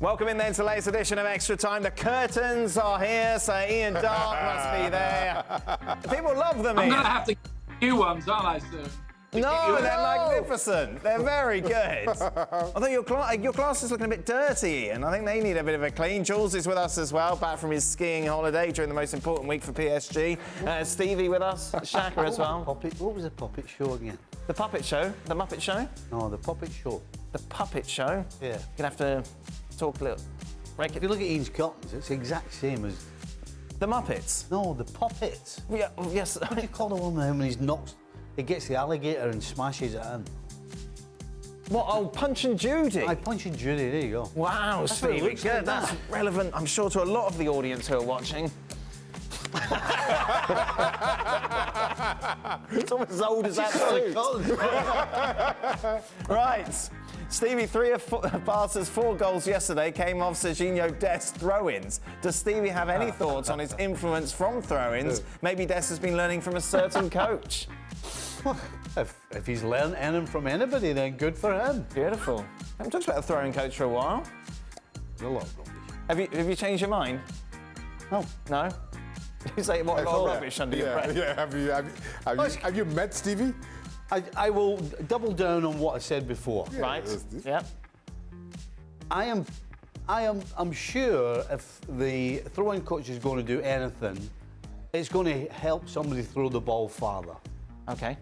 Welcome in then to the latest edition of Extra Time. The curtains are here, so Ian Dark must be there. People love them, I'm Ian. going to have to get new ones, aren't I, soon? No, they're magnificent. They're very good. Although your glass is looking a bit dirty, Ian. I think they need a bit of a clean. Jules is with us as well, back from his skiing holiday during the most important week for PSG. Stevie with us, Shaka as well. What was the puppet show again? The puppet show? The Muppet Show? No, the puppet show. The puppet show? Yeah. You're going to have to talk a little. If you look at Ian's curtains, it's the exact same as... The Muppets? No, the puppets. Yeah, yes. What do you call the one when he's knocks... He gets the alligator and smashes it in. What? Oh, Punch and Judy? Punch and Judy, there you go. Wow, That's what it Stevie, looks good. like That's that. relevant, I'm sure, to a lot of the audience who are watching. It's almost as old as that suit. Right. Stevie, 3 of Barca's 4 goals yesterday came off Sergino Dest throw-ins. Does Stevie have any thoughts on his influence from throw-ins? Maybe Dest has been learning from a certain coach. If he's learned anything from anybody, then good for him. Beautiful. I haven't talked about a throwing coach for a while. There's a lot of rubbish. Have you changed your mind? No. No? You say what a lot of rubbish under your breath. Yeah, have you met Stevie? I will double down on what I said before. Yeah, Right. Yep. I'm sure if the throwing coach is going to do anything, it's going to help somebody throw the ball farther. Okay.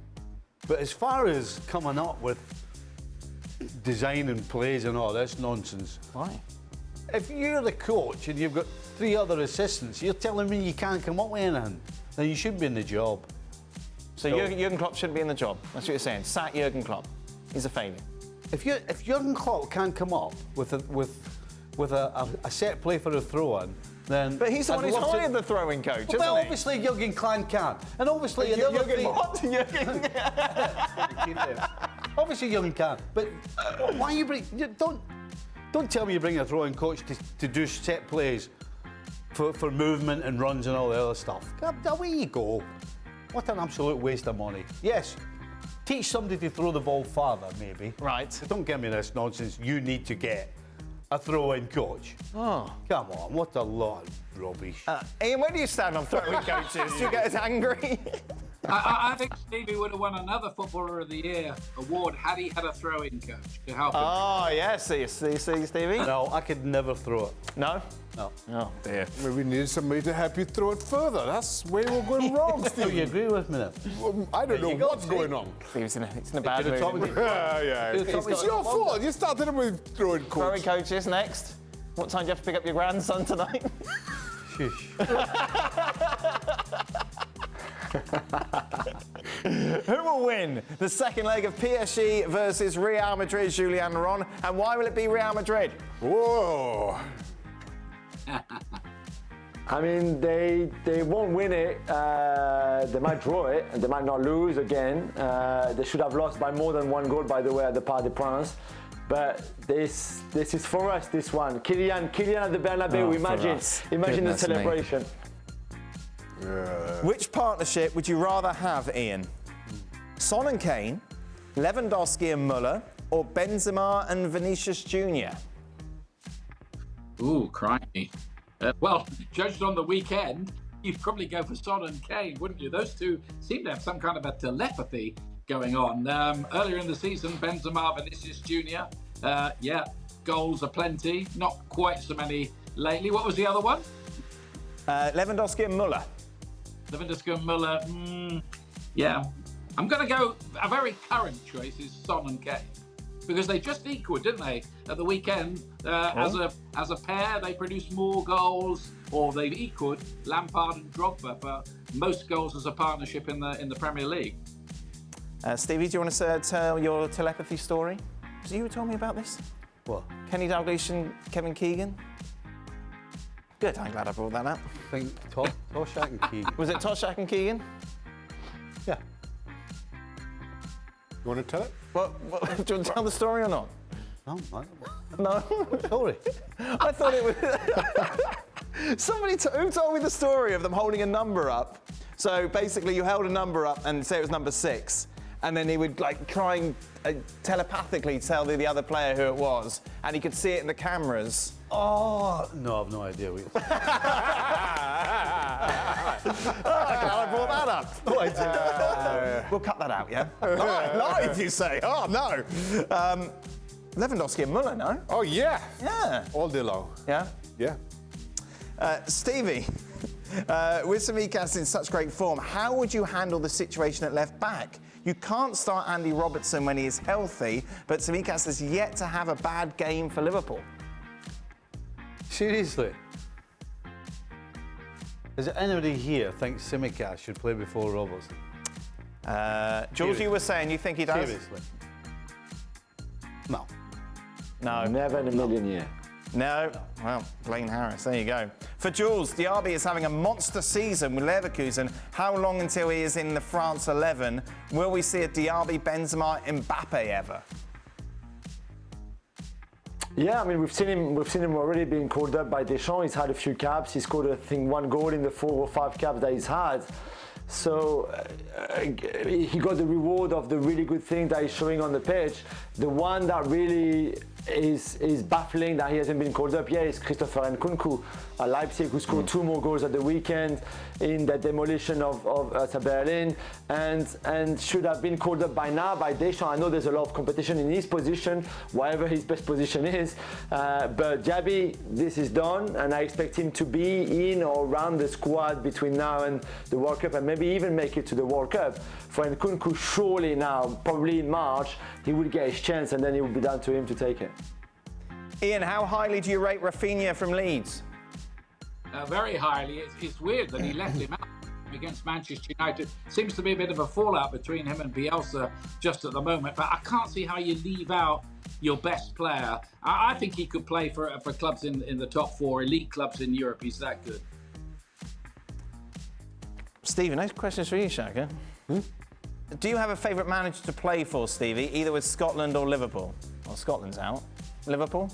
But as far as coming up with designing plays and all this nonsense, Why? if you're the coach and you've got 3 other assistants, you're telling me you can't come up with anything, then you should be in the job. So Jurgen Klopp shouldn't be in the job. That's what you're saying. Sack Jurgen Klopp. He's a failure. If Jurgen Klopp can't come up with a set play for a throw-in, then... But he's the one who's hired the throwing coach, isn't Well, he? obviously Jurgen Klopp can, and obviously the other Jurgen three... what? Jurgen... Obviously Jurgen can, but why you bring... Don't tell me you bring a throwing coach to do set plays for movement and runs and all the other stuff. Away you go. What an absolute waste of money. Yes, teach somebody to throw the ball farther, maybe. Right. But don't give me this nonsense. You need to get a throw-in coach. Oh. Come on, what a lot of rubbish. Ian, where do you stand on throwing coaches? Do you get as angry? I think Stevie would have won another Footballer of the Year award had he had a throwing coach to help him. Oh, yes. See, Stevie? No, I could never throw it. No? No. Oh, dear. Maybe we need somebody to help you throw it further. That's where we're going wrong, Do you Stevie. agree with me then? I don't know you go, what's Steve. going on. He's in a bad Could have taught mood. me- Yeah. He's got- It's your fault. You started him with throwing Throwing coach. coaches next. What time do you have to pick up your grandson tonight? Shush. Who will win the second leg of PSG versus Real Madrid, Julian Ron? And why will it be Real Madrid? Whoa. I mean, they won't win it. They might draw it, and they might not lose again. They should have lost by more than 1 goal, by the way, at the Parc des Princes. But this is for us. This one, Kylian at the Bernabeu. Imagine the Goodness me. celebration. Which partnership would you rather have, Ian? Son and Kane, Lewandowski and Muller, or Benzema and Vinicius Jr? Ooh, crikey. Well, judged on the weekend, you'd probably go for Son and Kane, wouldn't you? Those two seem to have some kind of a telepathy going on. Earlier in the season, Benzema, Vinicius Jr. Goals aplenty. Not quite so many lately. What was the other one? Lewandowski and Muller. Lewandowski and Muller. I'm going to go, a very current choice is Son and Kane. Because they just equaled, didn't they, at the weekend? As a pair, they produced more goals, or they've equaled Lampard and Drogba for most goals as a partnership in the Premier League. Stevie, do you want to tell your telepathy story? Was it you who told me about this? What? Kenny Dalglish and Kevin Keegan? Good, I'm glad I brought that up. I think Toshak and Keegan. Was it Toshak and Keegan? Yeah. You want to tell it? What, do you want to tell the story or not? No, man. No? Sorry. I thought it was... Somebody who told me the story of them holding a number up. So basically you held a number up and say it was number 6. and then he would like try and telepathically tell the other player who it was, and he could see it in the cameras. Oh, no, I've no idea. Oh, I brought that up. No idea. We'll cut that out, yeah? Live, you say? Oh, no. Lewandowski and Muller, no? Oh, yeah. Yeah. All day long. Yeah? Yeah. Stevie, with Tsimikas in such great form, how would you handle the situation at left back? You can't start Andy Robertson when he is healthy, but Tsimikas has yet to have a bad game for Liverpool. Seriously? Is there anybody here thinks Tsimikas should play before Robertson? Jules, you were saying you think he does? Seriously? No. No. Never in a million years. No. Well, Blaine Harris, there you go. For Jules, Diaby is having a monster season with Leverkusen. How long until he is in the France 11? Will we see a Diaby, Benzema, Mbappe ever? Yeah, I mean, we've seen him already being called up by Deschamps. He's had a few caps. He scored, I think, 1 goal in the 4 or 5 caps that he's had. So he got the reward of the really good thing that he's showing on the pitch. The one that really is baffling that he hasn't been called up yet is Christopher Nkunku at Leipzig, who scored 2 more goals at the weekend in the demolition of Berlin, and should have been called up by now by Deschamps. I know there's a lot of competition in his position, whatever his best position is, but Diaby, this is done, and I expect him to be in or around the squad between now and the World Cup, and maybe even make it to the World Cup. For Nkunku, surely now, probably in March, he will get his chance, and then it will be down to him to take it. Ian, how highly do you rate Raphinha from Leeds? Very highly. It's weird that he left him out against Manchester United. Seems to be a bit of a fallout between him and Bielsa just at the moment, but I can't see how you leave out your best player. I think he could play for clubs in the top 4, elite clubs in Europe. He's that good. Stephen, next question is for you, Shaka. Do you have a favourite manager to play for, Stevie, either with Scotland or Liverpool? Well, Scotland's out. Liverpool?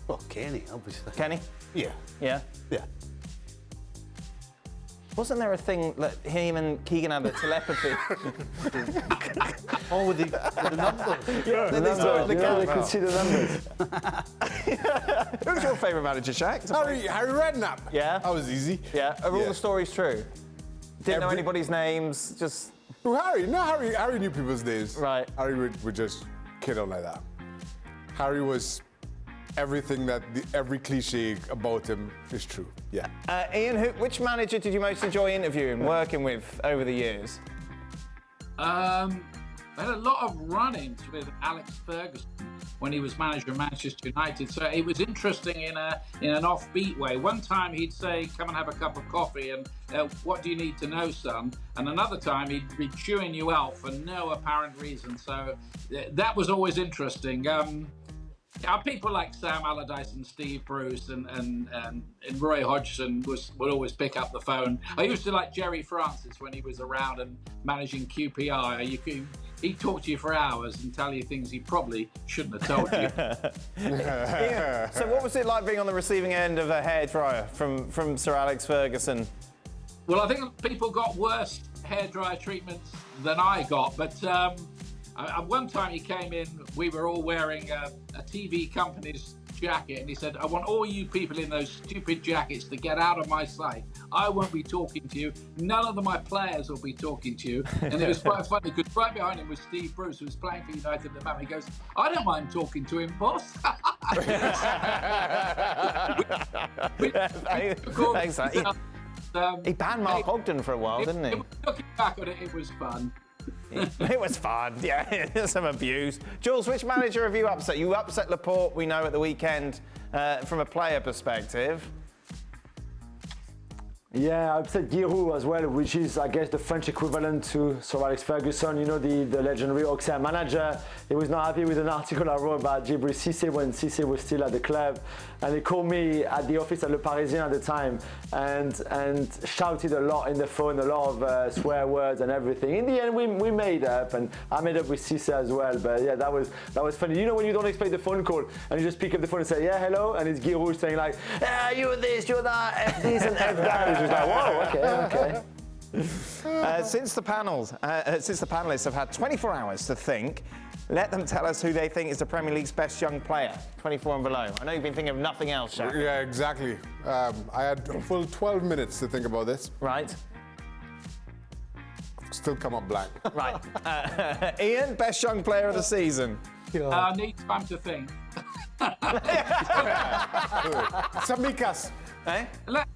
Well, Kenny, obviously. Kenny? Yeah. Yeah? Yeah. Wasn't there a thing that him and Keegan had, the telepathy? Oh, with the numbers. Yeah, They could see the numbers. Who's your favourite manager, Shaq? Harry Redknapp. Yeah? That was easy. Yeah. Are all Yeah. the stories true? Didn't know anybody's names, just... Who, Harry? No, Harry knew people's names. Right. Harry would just kid on like that. Harry was everything that every cliche about him is true. Yeah. Ian, which manager did you most enjoy interviewing, working with over the years? I had a lot of run-ins with Alex Ferguson when he was manager of Manchester United, so it was interesting in an offbeat way. One time he'd say, "Come and have a cup of coffee," and "What do you need to know, son?" And another time he'd be chewing you out for no apparent reason. So that was always interesting. People like Sam Allardyce and Steve Bruce and Roy Hodgson would always pick up the phone. I used to like Jerry Francis when he was around and managing QPR. He'd talk to you for hours and tell you things he probably shouldn't have told you. Ian, so what was it like being on the receiving end of a hairdryer from Sir Alex Ferguson? Well, I think people got worse hairdryer treatments than I got, but one time he came in, we were all wearing a TV company's jacket, and he said, "I want all you people in those stupid jackets to get out of my sight. I won't be talking to you. None of my players will be talking to you." And it was quite funny because right behind him was Steve Bruce, who was playing for United at the moment. He goes, "I don't mind talking to him, boss." Thanks. He banned Mark Ogden for a while, didn't he? Looking back on it, it was fun. It was fun, yeah. Some abuse. Jules, which manager have you upset? You upset Laporte, we know, at the weekend from a player perspective. Yeah, I upset Giroud as well, which is, I guess, the French equivalent to Sir Alex Ferguson, you know, the legendary Auxerre manager. He was not happy with an article I wrote about Djibril Cissé when Cissé was still at the club. And he called me at the office at Le Parisien at the time and shouted a lot in the phone, a lot of swear words and everything. In the end, we made up, and I made up with Cissé as well. But yeah, that was funny. You know, when you don't expect the phone call and you just pick up the phone and say, "Yeah, hello," and it's Giroud saying like, "Yeah, you're this, you're that, F this and F that." It's just like, whoa, okay. Since the panelists have had 24 hours to think, let them tell us who they think is the Premier League's best young player, 24 and below. I know you've been thinking of nothing else, Shaq. Yeah, exactly. I had a full 12 minutes to think about this. Right. Still come up blank. Right. Ian, best young player of the season. I need time to think. Samikas. Eh? Let's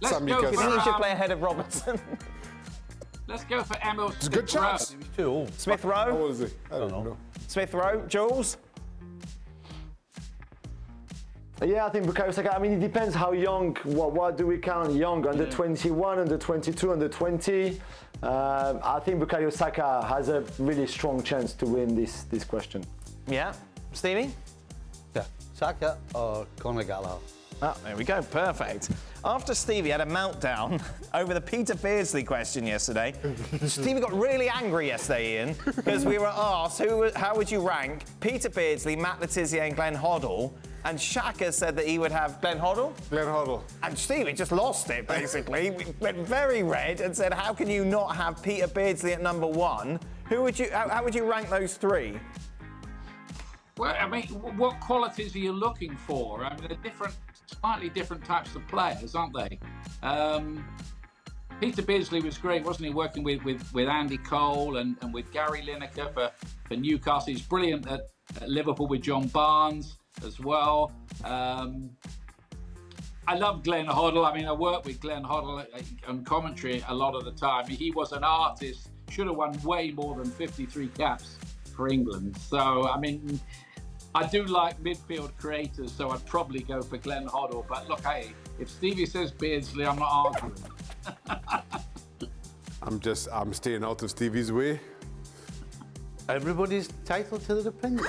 Some go because- You think he should for, play ahead of Robertson? let's go for Emil It's a good chance. He's too old. Smith How Rowe? old is he? I don't know. Smith Rowe? Jules? Yeah, I think Bukayo Saka. I mean, it depends how young. What do we count young? Under 21, under 22, under 20. I think Bukayo Saka has a really strong chance to win this question. Yeah. Stevie? Yeah. Saka or Conor Gallagher? Oh, there we go. Perfect. After Stevie had a meltdown over the Peter Beardsley question yesterday, Stevie got really angry yesterday, Ian, because we were asked how would you rank Peter Beardsley, Matt Letizia and Glenn Hoddle, and Shaka said that he would have Glenn Hoddle. Glenn Hoddle. And Stevie just lost it, basically. We went very red and said, how can you not have Peter Beardsley at number one? How would you rank those three? Well, I mean, what qualities are you looking for? I mean, they're slightly different types of players, aren't they? Peter Beardsley was great, wasn't he? Working with Andy Cole and with Gary Lineker for Newcastle. He's brilliant at Liverpool with John Barnes as well. I love Glenn Hoddle. I mean, I work with Glenn Hoddle on commentary a lot of the time. He was an artist, should have won way more than 53 caps for England. So, I mean, I do like midfield creators, so I'd probably go for Glenn Hoddle. But look, hey, if Stevie says Beardsley, I'm not arguing. I'm staying out of Stevie's way. Everybody's entitled to their opinion.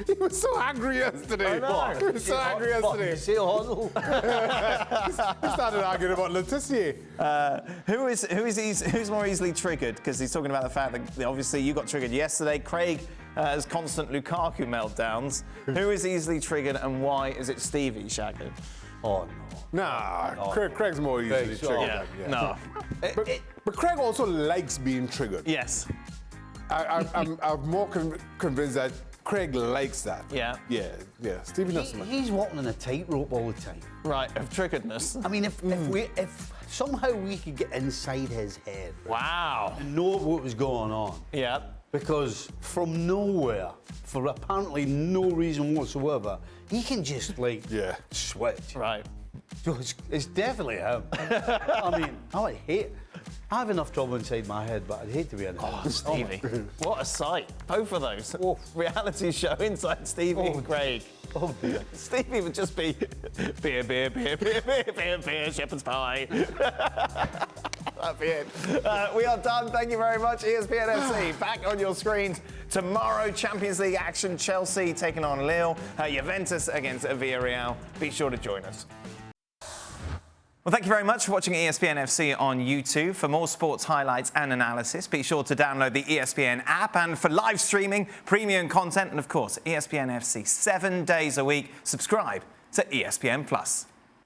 He was so angry yesterday. I know. He was so angry yesterday. Say Hoddle. He started arguing about Letizia. Who's more easily triggered? Because he's talking about the fact that obviously you got triggered yesterday. Craig has constant Lukaku meltdowns. Who is easily triggered and why is it Stevie, Shaka? Oh, no. Nah, Craig's more easily Craig's triggered. sure. than- No. But Craig also likes being triggered. Yes. I'm more convinced that Craig likes that. Yeah. Yeah. Stevie doesn't. He's walking on a tightrope all the time. Right, of triggeredness. I mean, if somehow we could get inside his head Wow. and know what was going on, Yeah. because from nowhere, for apparently no reason whatsoever, he can just switch. Right. So it's definitely him. I mean, I have enough trouble inside my head, but I'd hate to be in it. Oh, Stevie. What a sight. Both of those. Reality show inside Stevie and Craig. Oh dear. Stevie would just be beer, shepherd's pie. That'd be it. We are done. Thank you very much. ESPN FC back on your screens tomorrow. Champions League action. Chelsea taking on Lille. Juventus against Villarreal. Be sure to join us. Well, thank you very much for watching ESPN FC on YouTube. For more sports highlights and analysis, be sure to download the ESPN app. And for live streaming, premium content, and of course, ESPN FC 7 days a week, subscribe to ESPN Plus.